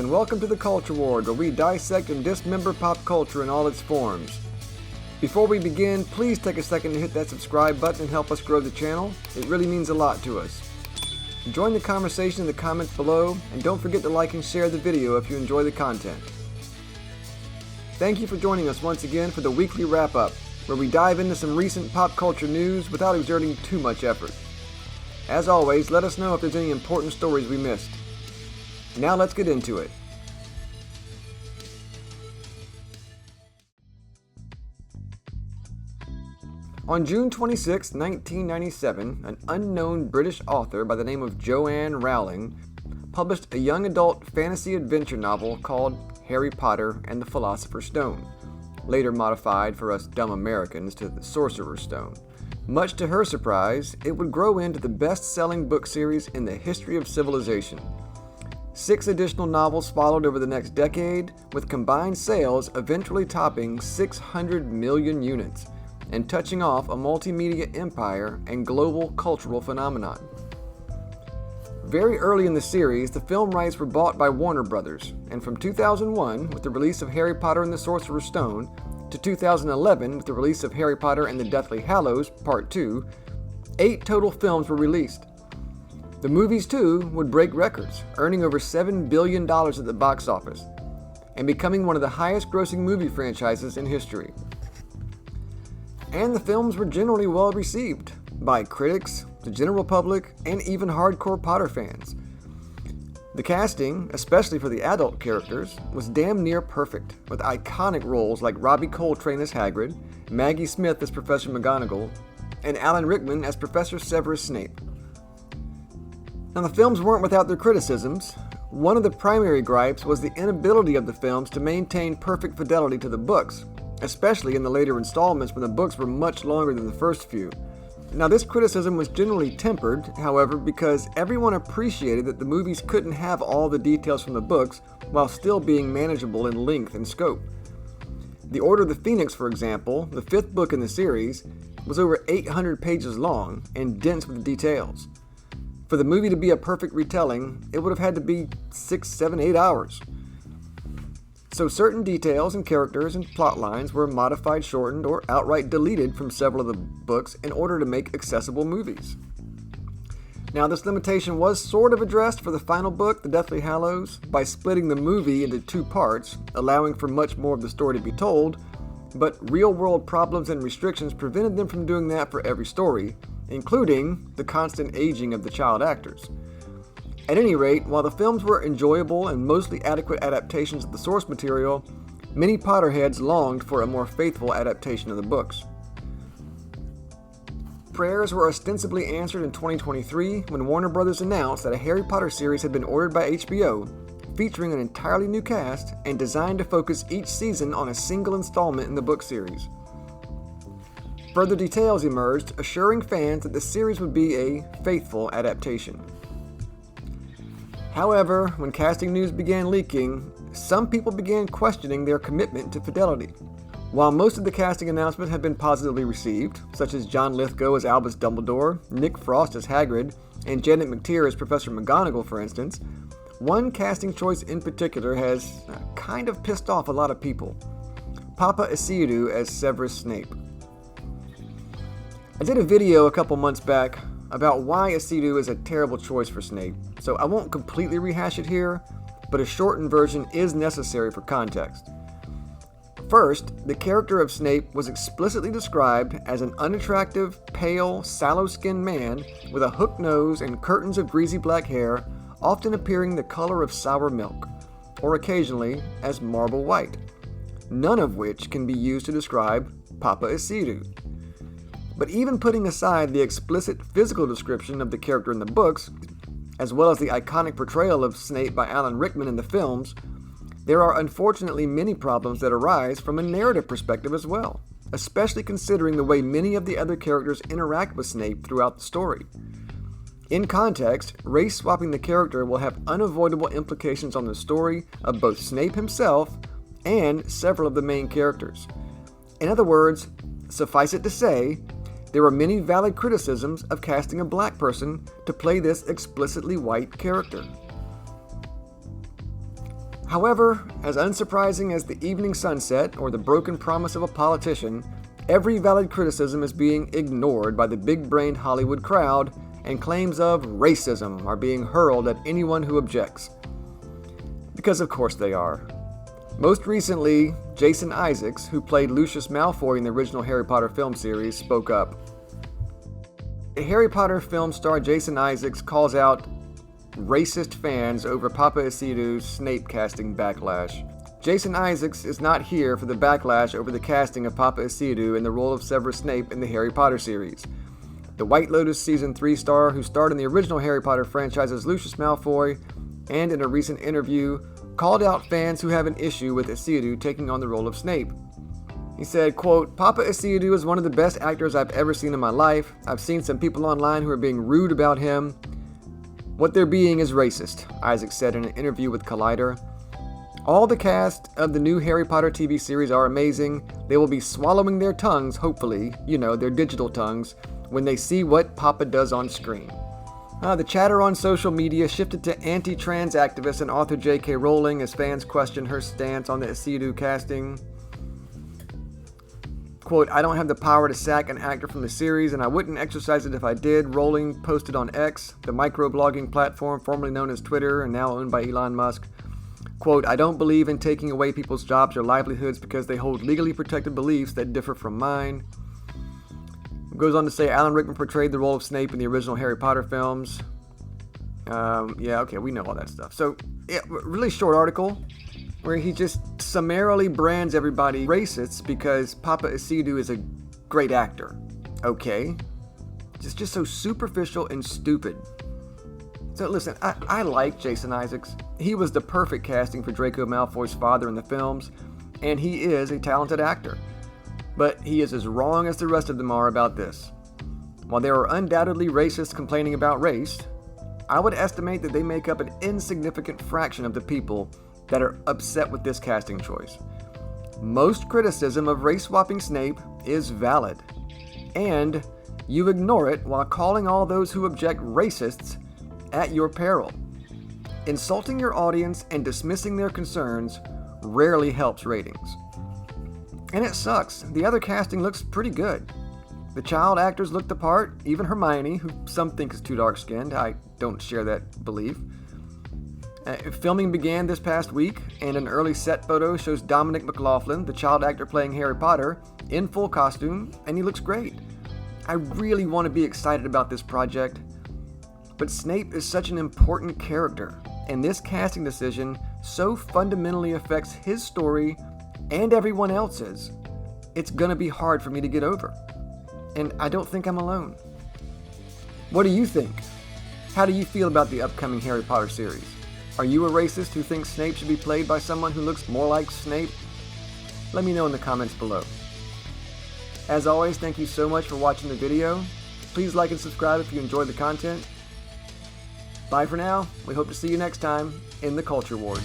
and welcome to the Culture Ward, where we dissect and dismember pop culture in all its forms. Before we begin, please take a second to hit that subscribe button and help us grow the channel. It really means a lot to us. Join the conversation in the comments below, and don't forget to like and share the video if you enjoy the content. Thank you for joining us once again for the weekly wrap-up, where we dive into some recent pop culture news without exerting too much effort. As always, let us know if there's any important stories we missed. Now let's get into it. On June 26, 1997, an unknown British author by the name of Joanne Rowling published a young adult fantasy adventure novel called Harry Potter and the Philosopher's Stone, later modified for us dumb Americans to the Sorcerer's Stone. Much to her surprise, it would grow into the best-selling book series in the history of civilization. 6 additional novels followed over the next decade, with combined sales eventually topping 600 million units and touching off a multimedia empire and global cultural phenomenon. Very early in the series, the film rights were bought by Warner Brothers, and from 2001, with the release of Harry Potter and the Sorcerer's Stone, to 2011, with the release of Harry Potter and the Deathly Hallows Part 2, 8 total films were released. The movies, too, would break records, earning over $7 billion at the box office, and becoming one of the highest-grossing movie franchises in history. And the films were generally well received by critics, the general public, and even hardcore Potter fans. The casting, especially for the adult characters, was damn near perfect, with iconic roles like Robbie Coltrane as Hagrid, Maggie Smith as Professor McGonagall, and Alan Rickman as Professor Severus Snape. Now, the films weren't without their criticisms. One of the primary gripes was the inability of the films to maintain perfect fidelity to the books, especially in the later installments when the books were much longer than the first few. Now, this criticism was generally tempered, however, because everyone appreciated that the movies couldn't have all the details from the books while still being manageable in length and scope. The Order of the Phoenix, for example, the 5th book in the series, was over 800 pages long and dense with details. For the movie to be a perfect retelling, it would have had to be 6, 7, 8 hours. So certain details and characters and plot lines were modified, shortened, or outright deleted from several of the books in order to make accessible movies. Now, this limitation was sort of addressed for the final book, The Deathly Hallows, by splitting the movie into 2 parts, allowing for much more of the story to be told, but real-world problems and restrictions prevented them from doing that for every story, including the constant aging of the child actors. At any rate, while the films were enjoyable and mostly adequate adaptations of the source material, many Potterheads longed for a more faithful adaptation of the books. Prayers were ostensibly answered in 2023 when Warner Brothers announced that a Harry Potter series had been ordered by HBO, featuring an entirely new cast and designed to focus each season on a single installment in the book series. Further details emerged, assuring fans that the series would be a faithful adaptation. However, when casting news began leaking, some people began questioning their commitment to fidelity. While most of the casting announcements had been positively received, such as John Lithgow as Albus Dumbledore, Nick Frost as Hagrid, and Janet McTeer as Professor McGonagall, for instance, one casting choice in particular has kind of pissed off a lot of people: Papaa Esiedu as Severus Snape. I did a video a couple months back about why Esiedu is a terrible choice for Snape, so I won't completely rehash it here, but a shortened version is necessary for context. First, the character of Snape was explicitly described as an unattractive, pale, sallow-skinned man with a hooked nose and curtains of greasy black hair, often appearing the color of sour milk, or occasionally as marble white, none of which can be used to describe Papaa Esiedu. But even putting aside the explicit physical description of the character in the books, as well as the iconic portrayal of Snape by Alan Rickman in the films, there are unfortunately many problems that arise from a narrative perspective as well, especially considering the way many of the other characters interact with Snape throughout the story. In context, race-swapping the character will have unavoidable implications on the story of both Snape himself and several of the main characters. In other words, suffice it to say, there are many valid criticisms of casting a black person to play this explicitly white character. However, as unsurprising as the evening sunset or the broken promise of a politician, every valid criticism is being ignored by the big-brained Hollywood crowd, and claims of racism are being hurled at anyone who objects. Because of course they are. Most recently, Jason Isaacs, who played Lucius Malfoy in the original Harry Potter film series, spoke up. Harry Potter film star Jason Isaacs calls out racist fans over Papaa Esiedu's Snape casting backlash. Jason Isaacs is not here for the backlash over the casting of Papaa Esiedu in the role of Severus Snape in the Harry Potter series. The White Lotus Season 3 star, who starred in the original Harry Potter franchise as Lucius Malfoy, and in a recent interview, called out fans who have an issue with Esiedu taking on the role of Snape. He said, quote, "Papaa Esiedu is one of the best actors I've ever seen in my life. I've seen some people online who are being rude about him. What they're being is racist," Isaac said in an interview with Collider. "All the cast of the new Harry Potter TV series are amazing. They will be swallowing their tongues, hopefully, their digital tongues, when they see what Papa does on screen." The chatter on social media shifted to anti-trans activist and author J.K. Rowling as fans questioned her stance on the Esiedu casting. Quote, "I don't have the power to sack an actor from the series, and I wouldn't exercise it if I did," Rowling posted on X, the microblogging platform formerly known as Twitter and now owned by Elon Musk. Quote, "I don't believe in taking away people's jobs or livelihoods because they hold legally protected beliefs that differ from mine." Goes on to say Alan Rickman portrayed the role of Snape in the original Harry Potter films. We know all that stuff. So, really short article where he just summarily brands everybody racists because Papaa Esiedu is a great actor. Okay. Just so superficial and stupid. So listen, I like Jason Isaacs. He was the perfect casting for Draco Malfoy's father in the films, and he is a talented actor. But he is as wrong as the rest of them are about this. While there are undoubtedly racists complaining about race, I would estimate that they make up an insignificant fraction of the people that are upset with this casting choice. Most criticism of race-swapping Snape is valid, and you ignore it while calling all those who object racists at your peril. Insulting your audience and dismissing their concerns rarely helps ratings. And it sucks. The other casting looks pretty good. The child actors look the part, even Hermione, who some think is too dark-skinned. I don't share that belief. Filming began this past week, and an early set photo shows Dominic McLaughlin, the child actor playing Harry Potter, in full costume, and he looks great. I really want to be excited about this project, but Snape is such an important character, and this casting decision so fundamentally affects his story and everyone else's. It's gonna be hard for me to get over. And I don't think I'm alone. What do you think? How do you feel about the upcoming Harry Potter series? Are you a racist who thinks Snape should be played by someone who looks more like Snape? Let me know in the comments below. As always, thank you so much for watching the video. Please like and subscribe if you enjoyed the content. Bye for now. We hope to see you next time in the Culture Ward.